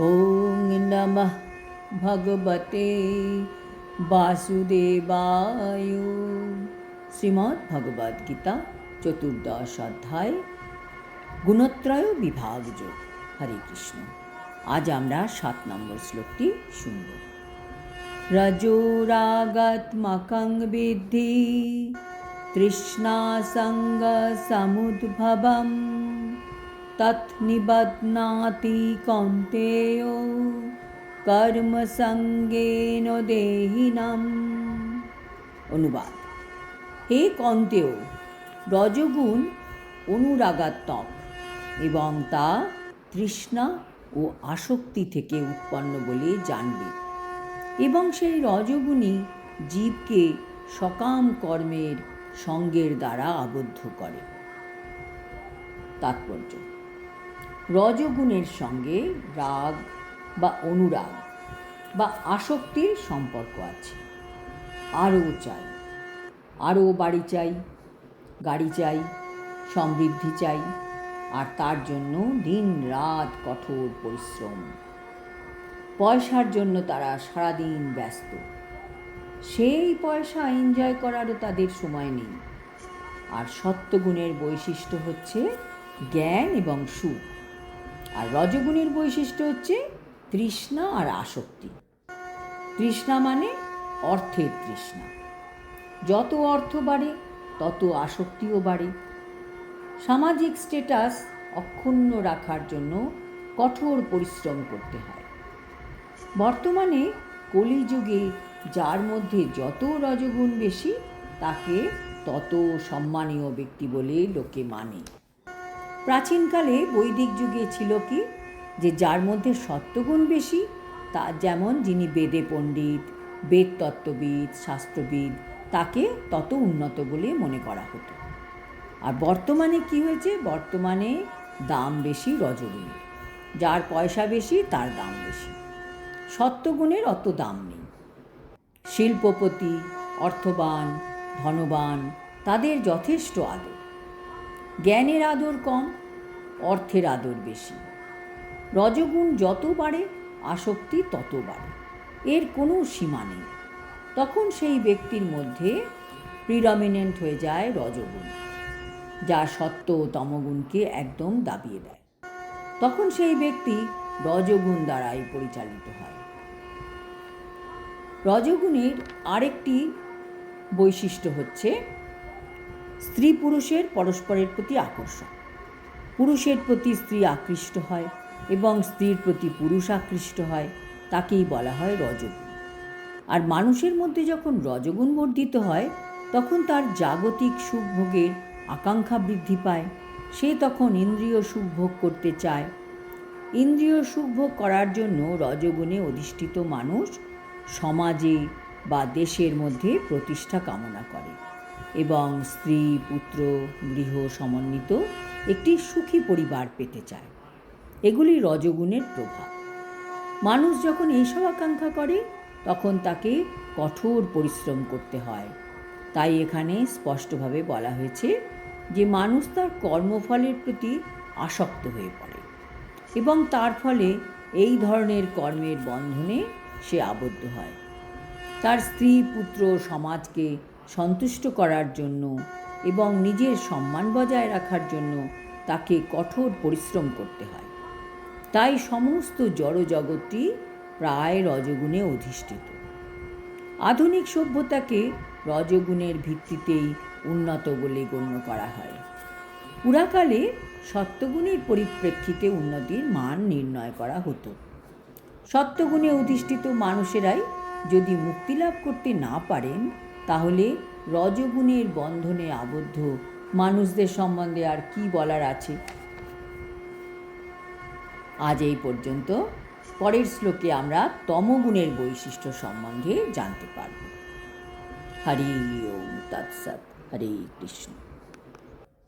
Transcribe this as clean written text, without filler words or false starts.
ওং নমঃ ভগবতে বাসুদেবায়। শ্রীমদ্ ভগবদ গীতা চতুর্দশ অধ্যায় গুণত্রয় বিভাগযোগ। হরে কৃষ্ণ। আজ আমরা 7 নম্বর শ্লোকটি শুনব। রজোরাগাত্মকং বিদ্ধি তৃষ্ণা সঙ্গ সমুদ্ভবম তৎ নিবধ্নাতি কৌন্তেয় কর্মসঙ্গেন দেহিনাম। অনুবাদ: হে কৌন্তেয়, রজগুণ অনুরাগাত্মক এবং তা তৃষ্ণা ও আসক্তি থেকে উৎপন্ন বলে জানবে, এবং সেই রজগুণই জীবকে সকাম কর্মের সঙ্গের দ্বারা আবদ্ধ করে। তাৎপর্য: রজগুণের সঙ্গে রাগ বা অনুরাগ বা আসক্তির সম্পর্ক আছে। আরও চাই, আরও বাড়ি চাই, গাড়ি চাই, সমৃদ্ধি চাই, আর তার জন্য দিন রাত কঠোর পরিশ্রম। পয়সার জন্য তারা সারাদিন ব্যস্ত। সেই পয়সা এনজয় করারও তাদের সময় নেই। আর সত্ত্বগুণের বৈশিষ্ট্য হচ্ছে জ্ঞান এবং সুখ, আর রজগুণের বৈশিষ্ট্য হচ্ছে তৃষ্ণা আর আসক্তি। তৃষ্ণা মানে অর্থের তৃষ্ণা। যত অর্থ বাড়ে তত আসক্তিও বাড়ে। সামাজিক স্ট্যাটাস অক্ষুণ্ণ রাখার জন্য কঠোর পরিশ্রম করতে হয়। বর্তমানে কলিযুগে যার মধ্যে যত রজগুণ বেশি তাকে তত সম্মানীয় ব্যক্তি বলে লোকে মানে। প্রাচীনকালে বৈদিক যুগে ছিল কি, যে যার মধ্যে সত্ত্বগুণ বেশি, তা যেমন যিনি বেদে পণ্ডিত, বেদতত্ত্ববিদ, শাস্ত্রবিদ, তাকে তত উন্নত বলে মনে করা হতো। আর বর্তমানে কি হয়েছে? বর্তমানে দাম বেশি রজগুণের। যার পয়সা বেশি তার দাম বেশি। সত্ত্বগুণের অত দাম নেই। শিল্পপতি, অর্থবান, ধনবান, তাদের যথেষ্ট আদর। জ্ঞানের আদর কম, অর্থের আদর বেশি। রজগুণ যত বাড়ে আসক্তি তত বাড়ে। এর কোনো সীমা নেই। তখন সেই ব্যক্তির মধ্যে প্রিডমিনেন্ট হয়ে যায় রজগুণ, যা সত্ত্ব ও তমগুণকে একদম দাবিয়ে দেয়। তখন সেই ব্যক্তি রজগুণ দ্বারাই পরিচালিত হয়। রজগুণের আরেকটি বৈশিষ্ট্য হচ্ছে স্ত্রী পুরুষের পরস্পরের প্রতি আকর্ষণ। পুরুষের প্রতি স্ত্রী আকৃষ্ট হয় এবং স্ত্রীর প্রতি পুরুষ আকৃষ্ট হয়, তাকেই বলা হয় রজগুণ। আর মানুষের মধ্যে যখন রজগুণ বর্ধিত হয় তখন তার জাগতিক সুখভোগের আকাঙ্ক্ষা বৃদ্ধি পায়। সে তখন ইন্দ্রিয় সুখভোগ করতে চায়। ইন্দ্রিয় সুখভোগ করার জন্য রজগুণে অধিষ্ঠিত মানুষ সমাজে বা দেশের মধ্যে প্রতিষ্ঠা কামনা করে এবং স্ত্রী, পুত্র, গৃহ সমন্বিত একটি সুখী পরিবার পেতে চায়। এগুলি রজগুণের প্রভাব। মানুষ যখন এইসব আকাঙ্ক্ষা করে তখন তাকে কঠোর পরিশ্রম করতে হয়। তাই এখানে স্পষ্টভাবে বলা হয়েছে যে মানুষ তার কর্মফলের প্রতি আসক্ত হয়ে পড়ে এবং তার ফলে এই ধরনের কর্মের বন্ধনে সে আবদ্ধ হয়। তার স্ত্রী, পুত্র, সমাজকে সন্তুষ্ট করার জন্য এবং নিজের সম্মান বজায় রাখার জন্য তাকে কঠোর পরিশ্রম করতে হয়। তাই সমস্ত জড়জগৎটি প্রায় রজগুণে অধিষ্ঠিত। আধুনিক সভ্যতাকে রজগুণের ভিত্তিতেই উন্নত বলে গণ্য করা হয়। পুরাকালে সত্ত্বগুণের পরিপ্রেক্ষিতে উন্নতির মান নির্ণয় করা হতো। সত্ত্বগুণে অধিষ্ঠিত মানুষেরাই যদি মুক্তি লাভ করতে না পারেন, তাহলে রজগুণের বন্ধনে আবদ্ধ মানুষদের সম্বন্ধে আর কি বলার আছে। আজ এই পর্যন্ত। পরের শ্লোকে আমরা তমগুণের বৈশিষ্ট্য সম্বন্ধে জানতে পারব। হরি ওম তৎসৎ। হরে কৃষ্ণ।